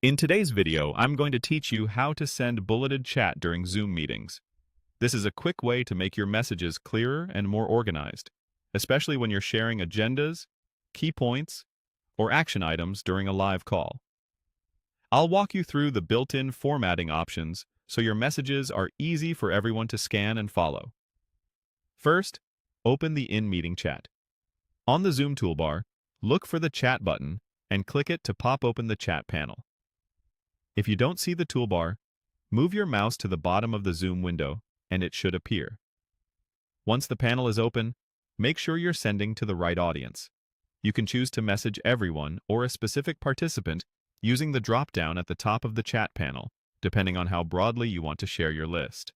In today's video, I'm going to teach you how to send bulleted chat during Zoom meetings. This is a quick way to make your messages clearer and more organized, especially when you're sharing agendas, key points, or action items during a live call. I'll walk you through the built-in formatting options so your messages are easy for everyone to scan and follow. First, open the in-meeting chat. On the Zoom toolbar, look for the chat button and click it to pop open the chat panel. If you don't see the toolbar, move your mouse to the bottom of the Zoom window and it should appear. Once the panel is open, make sure you're sending to the right audience. You can choose to message everyone or a specific participant using the drop-down at the top of the chat panel, depending on how broadly you want to share your list.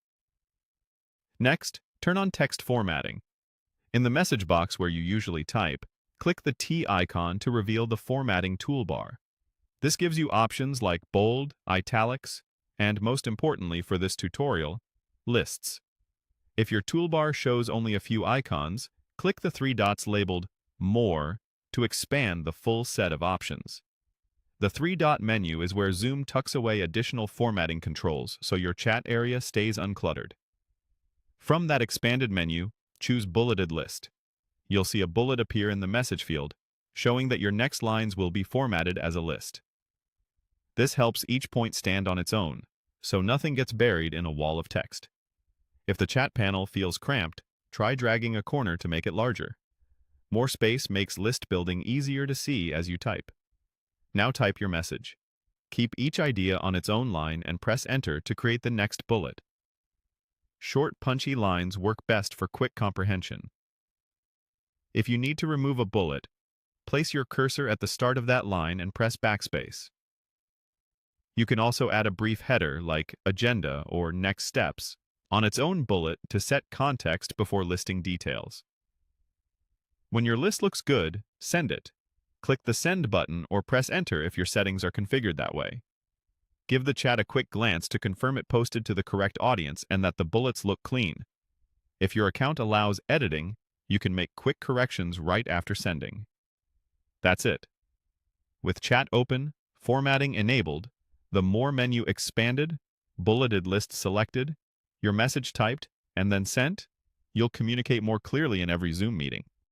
Next, turn on text formatting. In the message box where you usually type, click the T icon to reveal the formatting toolbar. This gives you options like bold, italics, and most importantly for this tutorial, lists. If your toolbar shows only a few icons, click the three dots labeled More to expand the full set of options. The three-dot menu is where Zoom tucks away additional formatting controls so your chat area stays uncluttered. From that expanded menu, choose Bulleted List. You'll see a bullet appear in the message field, showing that your next lines will be formatted as a list. This helps each point stand on its own, so nothing gets buried in a wall of text. If the chat panel feels cramped, try dragging a corner to make it larger. More space makes list building easier to see as you type. Now type your message. Keep each idea on its own line and press Enter to create the next bullet. Short, punchy lines work best for quick comprehension. If you need to remove a bullet, place your cursor at the start of that line and press Backspace. You can also add a brief header like Agenda or Next Steps on its own bullet to set context before listing details. When your list looks good, send it. Click the Send button or press Enter if your settings are configured that way. Give the chat a quick glance to confirm it posted to the correct audience and that the bullets look clean. If your account allows editing, you can make quick corrections right after sending. That's it. With chat open, formatting enabled, the More menu expanded, bulleted list selected, your message typed, and then sent, you'll communicate more clearly in every Zoom meeting.